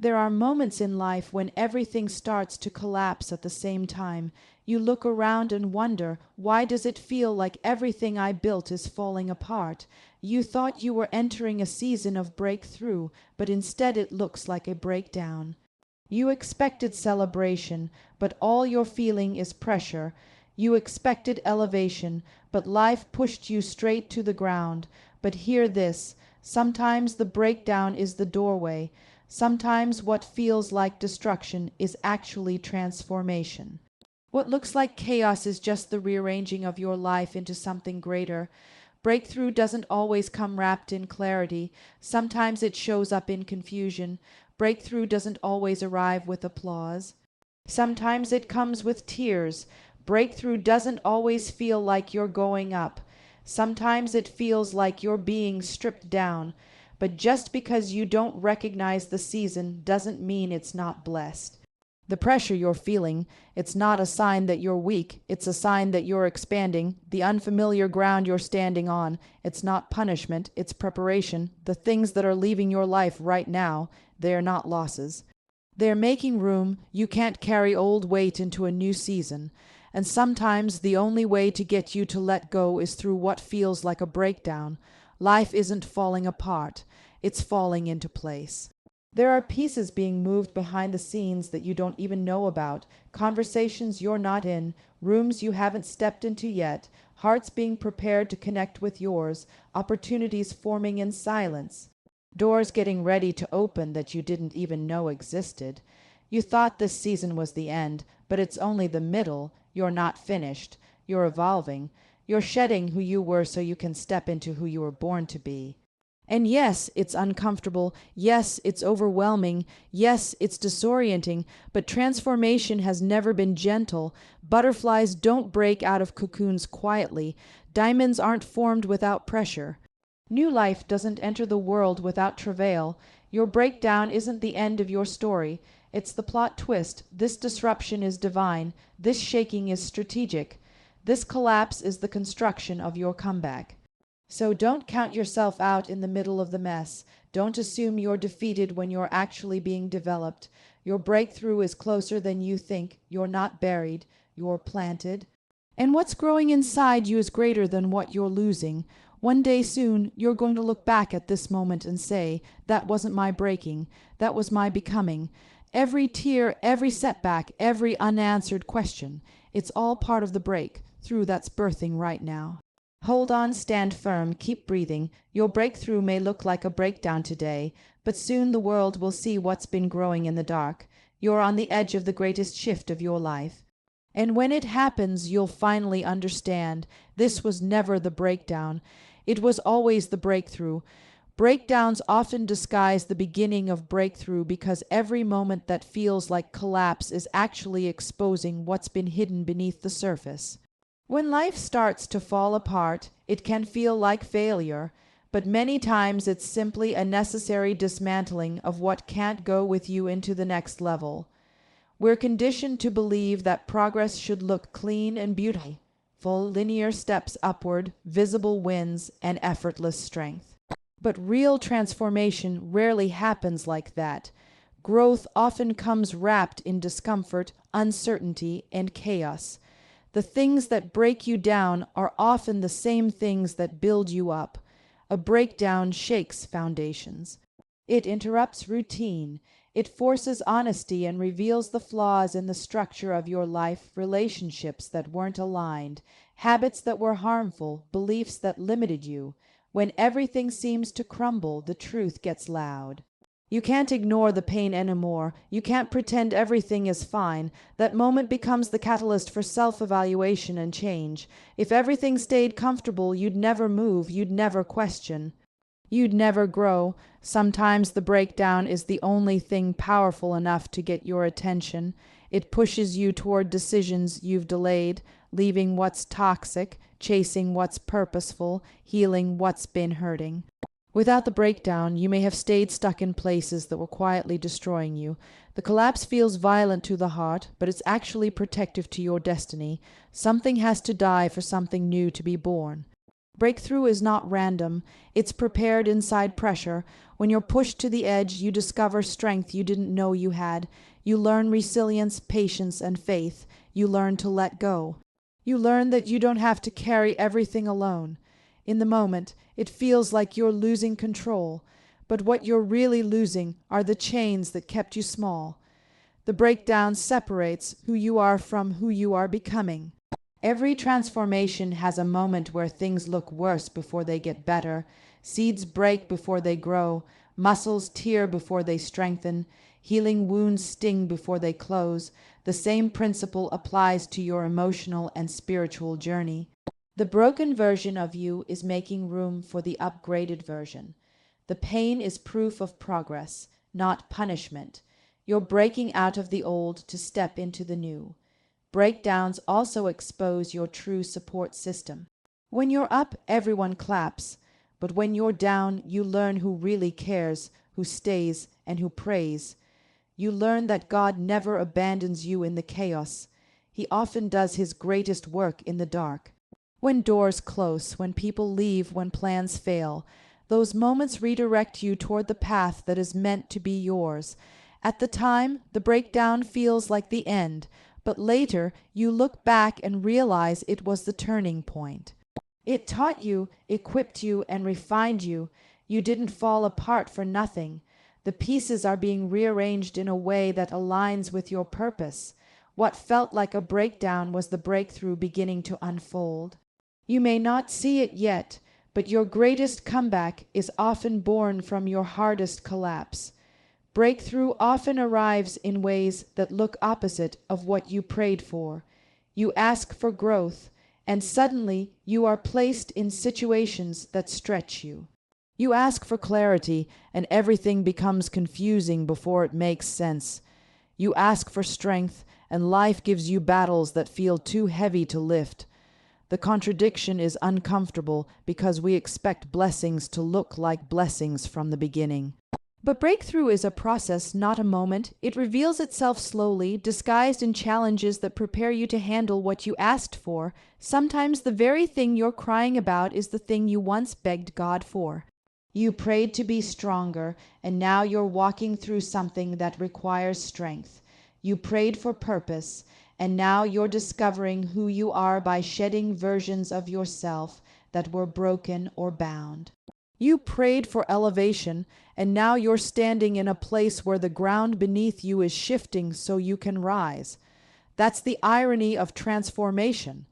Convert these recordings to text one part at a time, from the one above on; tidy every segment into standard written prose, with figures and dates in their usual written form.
There are moments in life when everything starts to collapse at the same time. You look around and wonder, why does it feel like everything I built is falling apart? You thought you were entering a season of breakthrough, but instead it looks like a breakdown. You expected celebration, but all you're feeling is pressure. You expected elevation, but life pushed you straight to the ground. But hear this, sometimes the breakdown is the doorway. Sometimes what feels like destruction is actually transformation. What looks like chaos is just the rearranging of your life into something greater. Breakthrough doesn't always come wrapped in clarity. Sometimes it shows up in confusion. Breakthrough doesn't always arrive with applause. Sometimes it comes with tears. Breakthrough doesn't always feel like you're going up. Sometimes it feels like you're being stripped down. But just because you don't recognize the season doesn't mean it's not blessed. The pressure you're feeling, it's not a sign that you're weak, it's a sign that you're expanding. The unfamiliar ground you're standing on, it's not punishment, it's preparation. The things that are leaving your life right now, they are not losses. They're making room. You can't carry old weight into a new season. And sometimes the only way to get you to let go is through what feels like a breakdown. Life isn't falling apart, it's falling into place. There are pieces being moved behind the scenes that you don't even know about, conversations you're not in, rooms you haven't stepped into yet, hearts being prepared to connect with yours, opportunities forming in silence, doors getting ready to open that you didn't even know existed. You thought this season was the end, but it's only the middle. You're not finished. You're evolving. You're shedding who you were so you can step into who you were born to be. And yes, it's uncomfortable. Yes, it's overwhelming. Yes, it's disorienting. But transformation has never been gentle. Butterflies don't break out of cocoons quietly. Diamonds aren't formed without pressure. New life doesn't enter the world without travail. Your breakdown isn't the end of your story. It's the plot twist. This disruption is divine. This shaking is strategic. This collapse is the construction of your comeback. So don't count yourself out in the middle of the mess. Don't assume you're defeated when you're actually being developed. Your breakthrough is closer than you think. You're not buried. You're planted. And what's growing inside you is greater than what you're losing. One day soon, you're going to look back at this moment and say, that wasn't my breaking. That was my becoming. Every tear, every setback, every unanswered question, it's all part of the breakthrough that's birthing right now. Hold on, stand firm, keep breathing. Your breakthrough may look like a breakdown today, but soon the world will see what's been growing in the dark. You're on the edge of the greatest shift of your life. And when it happens, you'll finally understand this was never the breakdown. It was always the breakthrough. Breakdowns often disguise the beginning of breakthrough because every moment that feels like collapse is actually exposing what's been hidden beneath the surface. When life starts to fall apart, it can feel like failure, but many times it's simply a necessary dismantling of what can't go with you into the next level. We're conditioned to believe that progress should look clean and beautiful, full linear steps upward, visible wins, and effortless strength. But real transformation rarely happens like that. Growth often comes wrapped in discomfort, uncertainty, and chaos. The things that break you down are often the same things that build you up. A breakdown shakes foundations. It interrupts routine. It forces honesty and reveals the flaws in the structure of your life, relationships that weren't aligned, habits that were harmful, beliefs that limited you. When everything seems to crumble, the truth gets loud. You can't ignore the pain anymore. You can't pretend everything is fine. That moment becomes the catalyst for self-evaluation and change. If everything stayed comfortable, you'd never move, you'd never question. You'd never grow. Sometimes the breakdown is the only thing powerful enough to get your attention. It pushes you toward decisions you've delayed, leaving what's toxic, chasing what's purposeful, healing what's been hurting. Without the breakdown, you may have stayed stuck in places that were quietly destroying you. The collapse feels violent to the heart, but it's actually protective to your destiny. Something has to die for something new to be born. Breakthrough is not random, it's prepared inside pressure. When you're pushed to the edge, you discover strength you didn't know you had. You learn resilience, patience, and faith. You learn to let go. You learn that you don't have to carry everything alone. In the moment, it feels like you're losing control, but what you're really losing are the chains that kept you small. The breakdown separates who you are from who you are becoming. Every transformation has a moment where things look worse before they get better. Seeds break before they grow. Muscles tear before they strengthen. Healing wounds sting before they close. The same principle applies to your emotional and spiritual journey. The broken version of you is making room for the upgraded version. The pain is proof of progress, not punishment. You're breaking out of the old to step into the new. Breakdowns also expose your true support system. When you're up, everyone claps, but when you're down, you learn who really cares, who stays, and who prays. You learn that God never abandons you in the chaos. He often does his greatest work in the dark. When doors close, when people leave, when plans fail, those moments redirect you toward the path that is meant to be yours. At the time, the breakdown feels like the end, but later you look back and realize it was the turning point. It taught you, equipped you, and refined you. You didn't fall apart for nothing. The pieces are being rearranged in a way that aligns with your purpose. What felt like a breakdown was the breakthrough beginning to unfold. You may not see it yet, but your greatest comeback is often born from your hardest collapse. Breakthrough often arrives in ways that look opposite of what you prayed for. You ask for growth, and suddenly you are placed in situations that stretch you. You ask for clarity, and everything becomes confusing before it makes sense. You ask for strength, and life gives you battles that feel too heavy to lift. The contradiction is uncomfortable because we expect blessings to look like blessings from the beginning. But breakthrough is a process, not a moment. It reveals itself slowly, disguised in challenges that prepare you to handle what you asked for. Sometimes the very thing you're crying about is the thing you once begged God for. You prayed to be stronger, and now you're walking through something that requires strength. You prayed for purpose, and now you're discovering who you are by shedding versions of yourself that were broken or bound. You prayed for elevation, and now you're standing in a place where the ground beneath you is shifting so you can rise. That's the irony of transformation.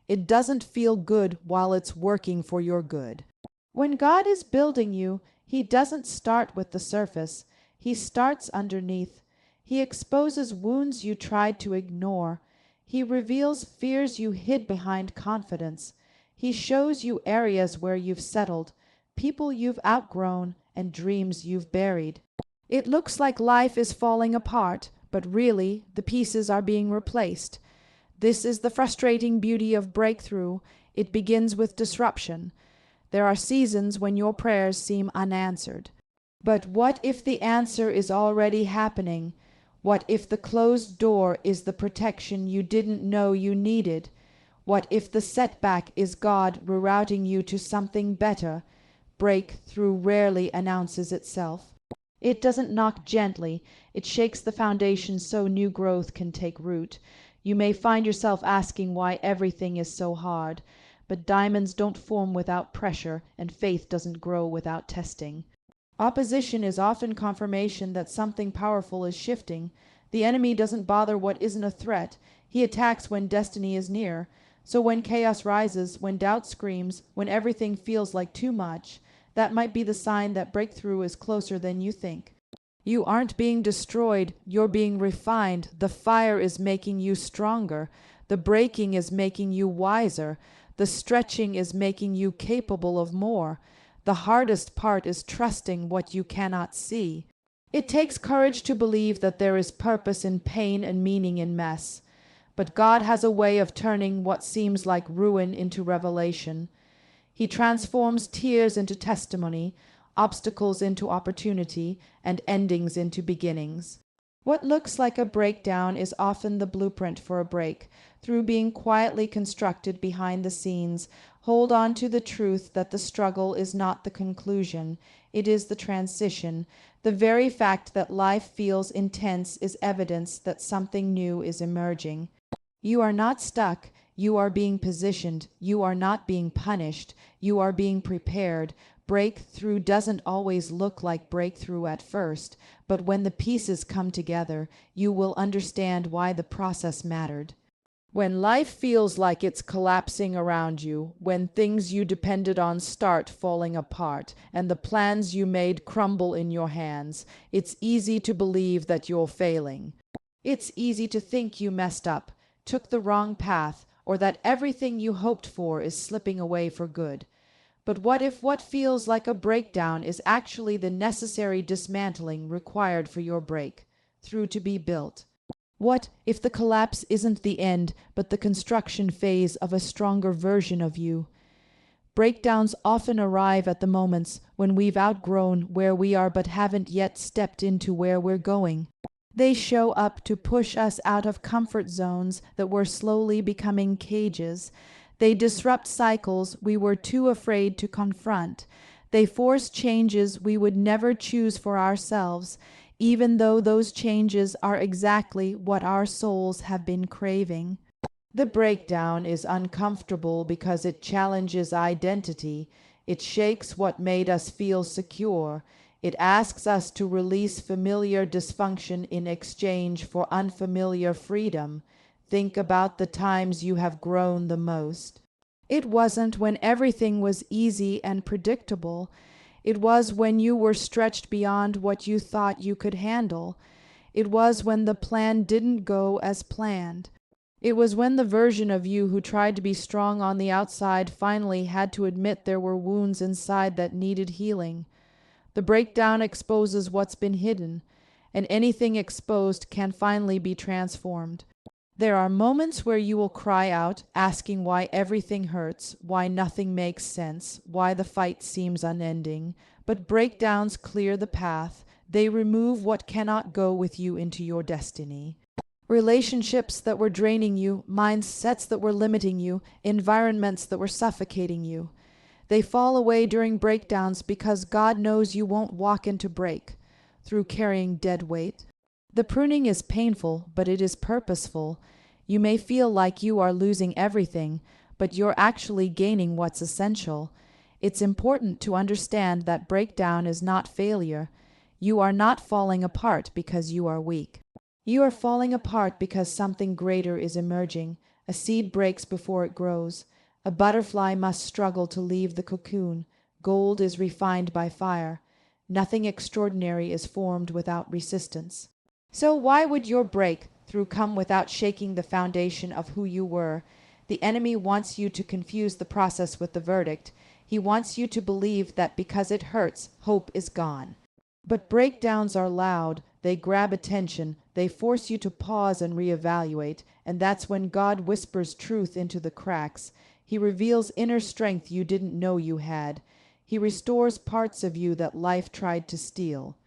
It doesn't feel good while it's working for your good. When God is building you, He doesn't start with the surface. He starts underneath. He exposes wounds you tried to ignore. He reveals fears you hid behind confidence. He shows you areas where you've settled, people you've outgrown, and dreams you've buried. It looks like life is falling apart, but really, the pieces are being replaced. This is the frustrating beauty of breakthrough. It begins with disruption. There are seasons when your prayers seem unanswered. But what if the answer is already happening? What if the closed door is the protection you didn't know you needed? What if the setback is God rerouting you to something better? Breakthrough rarely announces itself. It doesn't knock gently. It shakes the foundation so new growth can take root. You may find yourself asking why everything is so hard, but diamonds don't form without pressure, and faith doesn't grow without testing. Opposition is often confirmation that something powerful is shifting. The enemy doesn't bother what isn't a threat. He attacks when destiny is near. So when chaos rises, when doubt screams, when everything feels like too much, that might be the sign that breakthrough is closer than you think. You aren't being destroyed, you're being refined. The fire is making you stronger. The breaking is making you wiser. The stretching is making you capable of more. The hardest part is trusting what you cannot see. It takes courage to believe that there is purpose in pain and meaning in mess. But God has a way of turning what seems like ruin into revelation. He transforms tears into testimony, obstacles into opportunity, and endings into beginnings. What looks like a breakdown is often the blueprint for a break. Through being quietly constructed behind the scenes, Hold on to the truth that the struggle is not the conclusion, it is the transition. The very fact that life feels intense is evidence that something new is emerging. You are not stuck, you are being positioned, you are not being punished, you are being prepared. Breakthrough doesn't always look like breakthrough at first, but when the pieces come together, you will understand why the process mattered. When life feels like it's collapsing around you, when things you depended on start falling apart, and the plans you made crumble in your hands, it's easy to believe that you're failing. It's easy to think you messed up, took the wrong path, or that everything you hoped for is slipping away for good. But what if what feels like a breakdown is actually the necessary dismantling required for your breakthrough to be built? What if the collapse isn't the end, but the construction phase of a stronger version of you? Breakdowns often arrive at the moments when we've outgrown where we are but haven't yet stepped into where we're going. They show up to push us out of comfort zones that were slowly becoming cages. They disrupt cycles we were too afraid to confront. They force changes we would never choose for ourselves, even though those changes are exactly what our souls have been craving. The breakdown is uncomfortable because it challenges identity. It shakes what made us feel secure. It asks us to release familiar dysfunction in exchange for unfamiliar freedom. Think about the times you have grown the most. It wasn't when everything was easy and predictable. It was when you were stretched beyond what you thought you could handle. It was when the plan didn't go as planned. It was when the version of you who tried to be strong on the outside finally had to admit there were wounds inside that needed healing. The breakdown exposes what's been hidden, and anything exposed can finally be transformed. There are moments where you will cry out, asking why everything hurts, why nothing makes sense, why the fight seems unending. But breakdowns clear the path. They remove what cannot go with you into your destiny. Relationships that were draining you, mindsets that were limiting you, environments that were suffocating you. They fall away during breakdowns because God knows you won't walk into break through carrying dead weight. The pruning is painful, but it is purposeful. You may feel like you are losing everything, but you're actually gaining what's essential. It's important to understand that breakdown is not failure. You are not falling apart because you are weak. You are falling apart because something greater is emerging. A seed breaks before it grows. A butterfly must struggle to leave the cocoon. Gold is refined by fire. Nothing extraordinary is formed without resistance. So why would your breakthrough come without shaking the foundation of who you were? The enemy wants you to confuse the process with the verdict. He wants you to believe that because it hurts, hope is gone. But breakdowns are loud. They grab attention. They force you to pause and reevaluate. And that's when God whispers truth into the cracks. He reveals inner strength you didn't know you had. He restores parts of you that life tried to steal.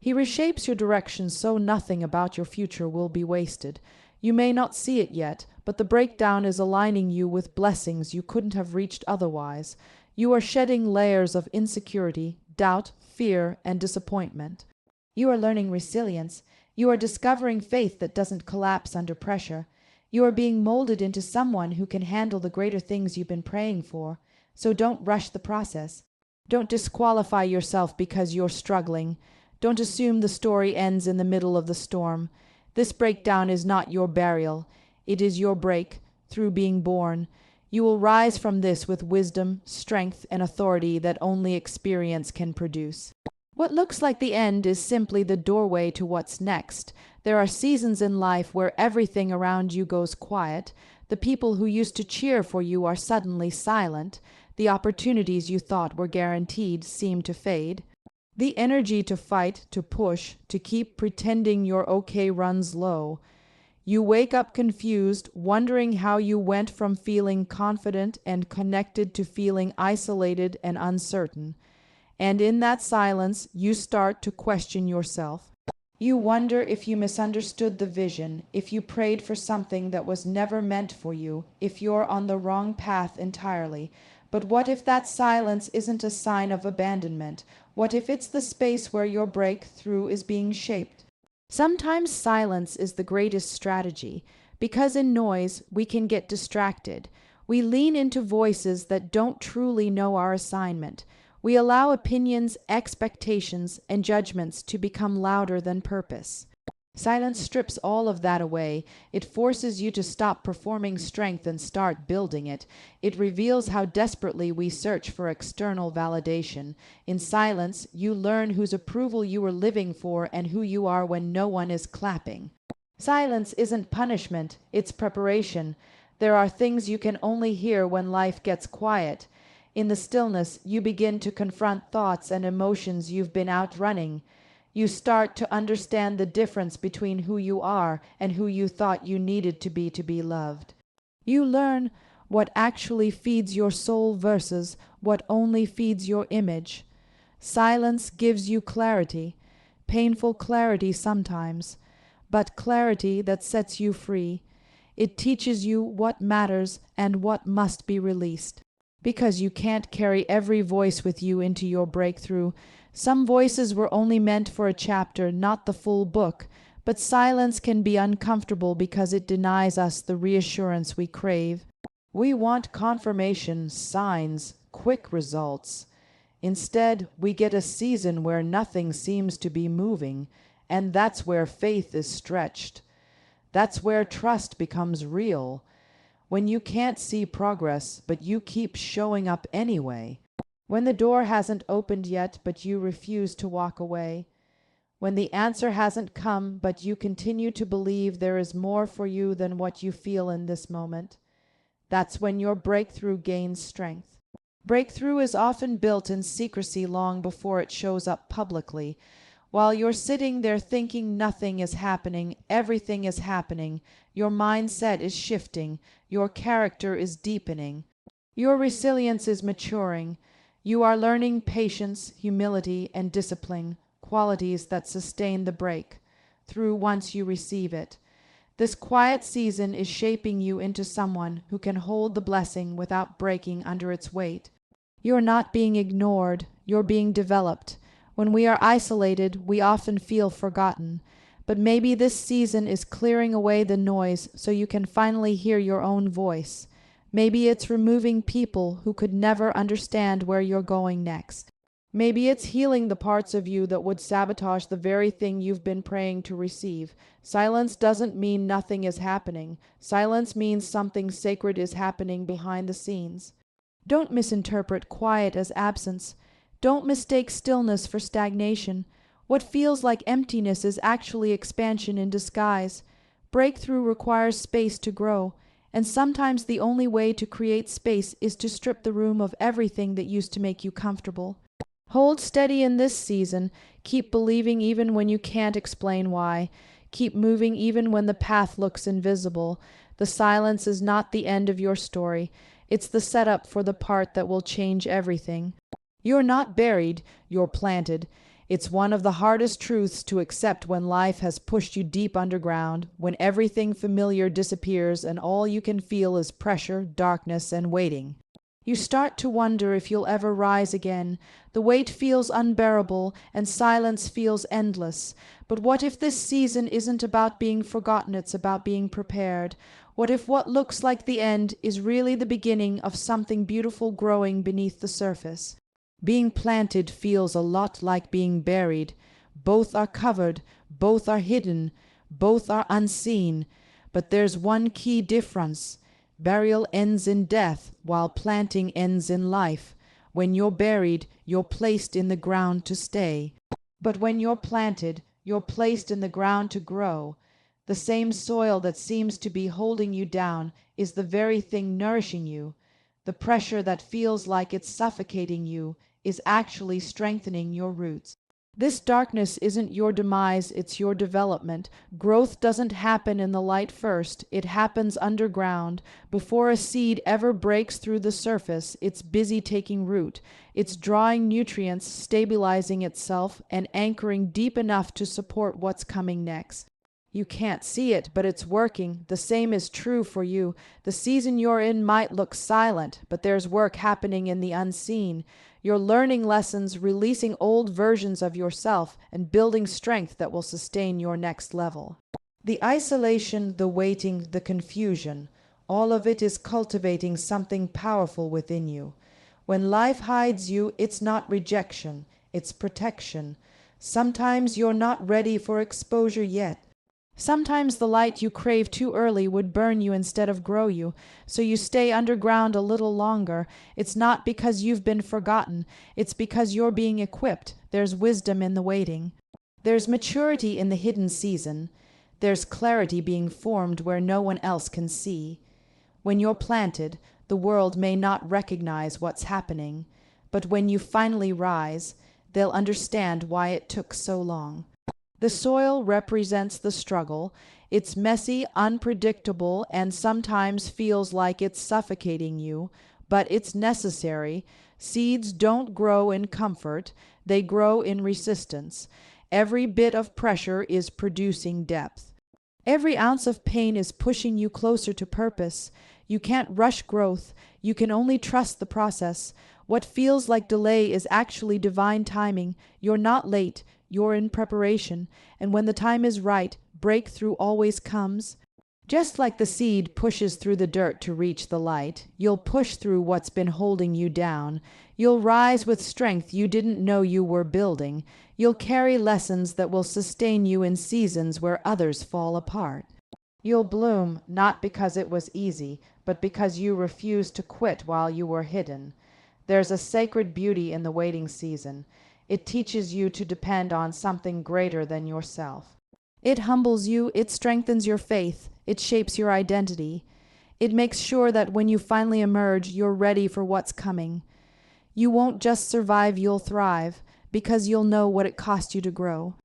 He reshapes your direction so nothing about your future will be wasted. You may not see it yet, but the breakdown is aligning you with blessings you couldn't have reached otherwise. You are shedding layers of insecurity, doubt, fear, and disappointment. You are learning resilience. You are discovering faith that doesn't collapse under pressure. You are being molded into someone who can handle the greater things you've been praying for. So don't rush the process. Don't disqualify yourself because you're struggling. Don't assume the story ends in the middle of the storm. This breakdown is not your burial. It is your break through being born. You will rise from this with wisdom, strength, and authority that only experience can produce. What looks like the end is simply the doorway to what's next. There are seasons in life where everything around you goes quiet. The people who used to cheer for you are suddenly silent. The opportunities you thought were guaranteed seem to fade. The energy to fight, to push, to keep pretending you're okay runs low. You wake up confused, wondering how you went from feeling confident and connected to feeling isolated and uncertain. And in that silence, you start to question yourself. You wonder if you misunderstood the vision, if you prayed for something that was never meant for you, if you're on the wrong path entirely. But what if that silence isn't a sign of abandonment? What if it's the space where your breakthrough is being shaped? Sometimes silence is the greatest strategy, because in noise we can get distracted. We lean into voices that don't truly know our assignment. We allow opinions, expectations, and judgments to become louder than purpose. Silence strips all of that away. It forces you to stop performing strength and start building it. It reveals how desperately we search for external validation. In silence, you learn whose approval you are living for and who you are when no one is clapping. Silence isn't punishment, it's preparation. There are things you can only hear when life gets quiet. In the stillness, you begin to confront thoughts and emotions you've been outrunning. You start to understand the difference between who you are and who you thought you needed to be loved. You learn what actually feeds your soul versus what only feeds your image. Silence gives you clarity, painful clarity sometimes, but clarity that sets you free. It teaches you what matters and what must be released. Because you can't carry every voice with you into your breakthrough. Some voices were only meant for a chapter, not the full book, but silence can be uncomfortable because it denies us the reassurance we crave. We want confirmation, signs, quick results. Instead, we get a season where nothing seems to be moving, and that's where faith is stretched. That's where trust becomes real. When you can't see progress, but you keep showing up anyway. When the door hasn't opened yet, but you refuse to walk away. When the answer hasn't come, but you continue to believe there is more for you than what you feel in this moment. That's when your breakthrough gains strength. Breakthrough is often built in secrecy long before it shows up publicly. While you're sitting there thinking nothing is happening, everything is happening. Your mindset is shifting. Your character is deepening. Your resilience is maturing. You are learning patience, humility, and discipline, qualities that sustain the break through once you receive it. This quiet season is shaping you into someone who can hold the blessing without breaking under its weight. You're not being ignored, you're being developed. When we are isolated, we often feel forgotten. But maybe this season is clearing away the noise so you can finally hear your own voice. Maybe it's removing people who could never understand where you're going next. Maybe it's healing the parts of you that would sabotage the very thing you've been praying to receive. Silence doesn't mean nothing is happening. Silence means something sacred is happening behind the scenes. Don't misinterpret quiet as absence. Don't mistake stillness for stagnation. What feels like emptiness is actually expansion in disguise. Breakthrough requires space to grow. And sometimes the only way to create space is to strip the room of everything that used to make you comfortable. Hold steady in this season. Keep believing even when you can't explain why. Keep moving even when the path looks invisible. The silence is not the end of your story. It's the setup for the part that will change everything. You're not buried, you're planted. It's one of the hardest truths to accept when life has pushed you deep underground, when everything familiar disappears and all you can feel is pressure, darkness, and waiting. You start to wonder if you'll ever rise again. The weight feels unbearable and silence feels endless. But what if this season isn't about being forgotten, it's about being prepared? What if what looks like the end is really the beginning of something beautiful growing beneath the surface? Being planted feels a lot like being buried. Both are covered, both are hidden, both are unseen. But there's one key difference. Burial ends in death, while planting ends in life. When you're buried, you're placed in the ground to stay. But when you're planted, you're placed in the ground to grow. The same soil that seems to be holding you down is the very thing nourishing you. The pressure that feels like it's suffocating you is actually strengthening your roots. This darkness isn't your demise, it's your development. Growth doesn't happen in the light first, it happens underground. Before a seed ever breaks through the surface, it's busy taking root. It's drawing nutrients, stabilizing itself, and anchoring deep enough to support what's coming next. You can't see it, but it's working. The same is true for you. The season you're in might look silent, but there's work happening in the unseen. You're learning lessons, releasing old versions of yourself, and building strength that will sustain your next level. The isolation, the waiting, the confusion, all of it is cultivating something powerful within you. When life hides you, it's not rejection, it's protection. Sometimes you're not ready for exposure yet. Sometimes the light you crave too early would burn you instead of grow you, so you stay underground a little longer. It's not because you've been forgotten, it's because you're being equipped. There's wisdom in the waiting. There's maturity in the hidden season. There's clarity being formed where no one else can see. When you're planted, the world may not recognize what's happening, but when you finally rise, they'll understand why it took so long. The soil represents the struggle. It's messy, unpredictable, and sometimes feels like it's suffocating you, but it's necessary. Seeds don't grow in comfort, they grow in resistance. Every bit of pressure is producing depth. Every ounce of pain is pushing you closer to purpose. You can't rush growth, you can only trust the process. What feels like delay is actually divine timing. You're not late, you're in preparation, and when the time is right, breakthrough always comes. Just like the seed pushes through the dirt to reach the light, you'll push through what's been holding you down. You'll rise with strength you didn't know you were building. You'll carry lessons that will sustain you in seasons where others fall apart. You'll bloom not because it was easy, but because you refused to quit while you were hidden. There's a sacred beauty in the waiting season. It teaches you to depend on something greater than yourself. It humbles you, it strengthens your faith, it shapes your identity. It makes sure that when you finally emerge, you're ready for what's coming. You won't just survive, you'll thrive, because you'll know what it cost you to grow.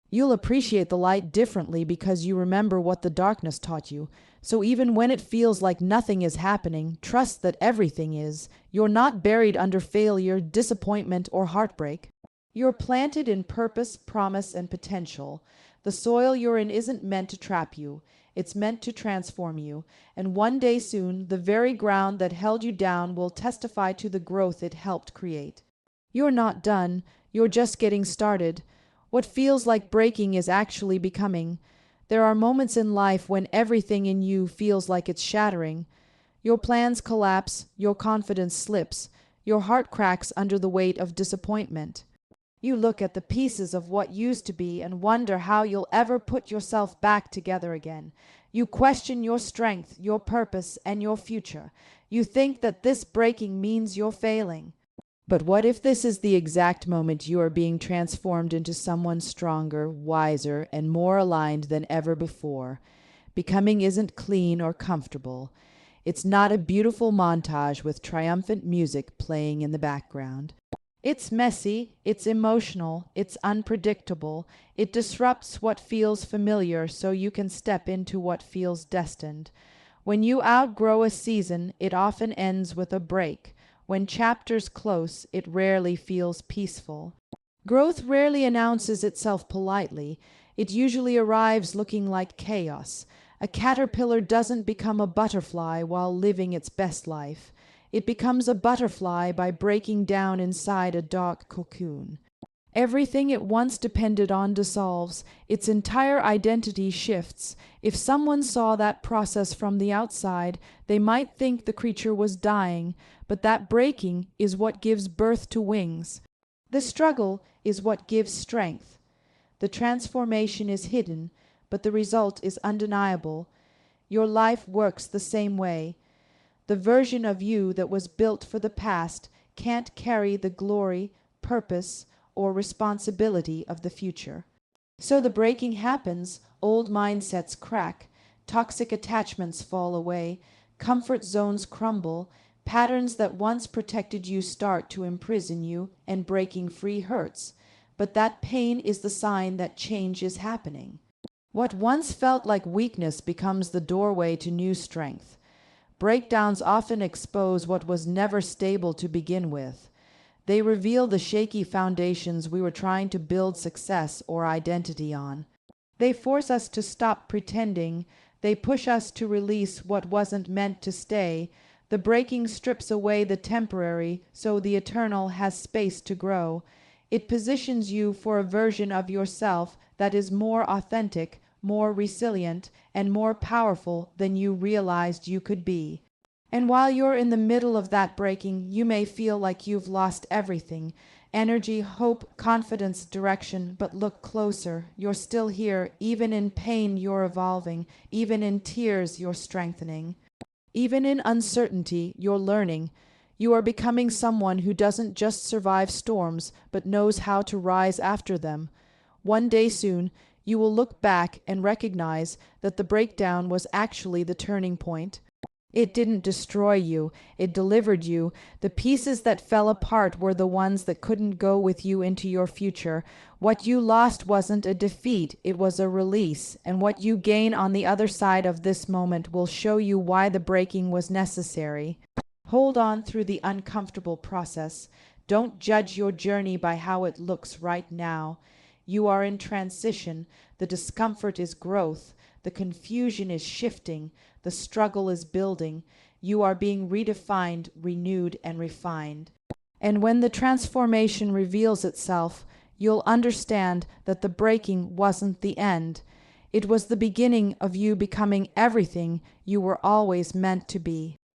You'll appreciate the light differently because you remember what the darkness taught you. So even when it feels like nothing is happening, trust that everything is. You're not buried under failure, disappointment, or heartbreak. You're planted in purpose, promise, and potential. The soil you're in isn't meant to trap you. It's meant to transform you. And one day soon, the very ground that held you down will testify to the growth it helped create. You're not done. You're just getting started. What feels like breaking is actually becoming. There are moments in life when everything in you feels like it's shattering. Your plans collapse, your confidence slips, your heart cracks under the weight of disappointment. You look at the pieces of what used to be and wonder how you'll ever put yourself back together again. You question your strength, your purpose, and your future. You think that this breaking means you're failing. But what if this is the exact moment you are being transformed into someone stronger, wiser, and more aligned than ever before? Becoming isn't clean or comfortable. It's not a beautiful montage with triumphant music playing in the background. It's messy, it's emotional, it's unpredictable. It disrupts what feels familiar so you can step into what feels destined. When you outgrow a season, it often ends with a break. When chapters close, it rarely feels peaceful. Growth rarely announces itself politely. It usually arrives looking like chaos. A caterpillar doesn't become a butterfly while living its best life. It becomes a butterfly by breaking down inside a dark cocoon. Everything it once depended on dissolves. Its entire identity shifts. If someone saw that process from the outside, they might think the creature was dying, but that breaking is what gives birth to wings. The struggle is what gives strength. The transformation is hidden, but the result is undeniable. Your life works the same way. The version of you that was built for the past can't carry the glory, purpose, or responsibility of the future. So the breaking happens, old mindsets crack, toxic attachments fall away, comfort zones crumble, patterns that once protected you start to imprison you, and breaking free hurts. But that pain is the sign that change is happening. What once felt like weakness becomes the doorway to new strength. Breakdowns often expose what was never stable to begin with. They reveal the shaky foundations we were trying to build success or identity on. They force us to stop pretending. They push us to release what wasn't meant to stay. The breaking strips away the temporary, so the eternal has space to grow. It positions you for a version of yourself that is more authentic, more resilient, and more powerful than you realized you could be. And while you're in the middle of that breaking, you may feel like you've lost everything: energy, hope, confidence, direction. But look closer. You're still here. Even in pain, you're evolving. Even in tears, you're strengthening. Even in uncertainty, you're learning. You are becoming someone who doesn't just survive storms, but knows how to rise after them. One day soon, you will look back and recognize that the breakdown was actually the turning point. It didn't destroy you, it delivered you. The pieces that fell apart were the ones that couldn't go with you into your future. What you lost wasn't a defeat, it was a release. And what you gain on the other side of this moment will show you why the breaking was necessary. Hold on through the uncomfortable process. Don't judge your journey by how it looks right now. You are in transition. The discomfort is growth. The confusion is shifting. The struggle is building. You are being redefined, renewed, and refined. And when the transformation reveals itself, you'll understand that the breaking wasn't the end. It was the beginning of you becoming everything you were always meant to be.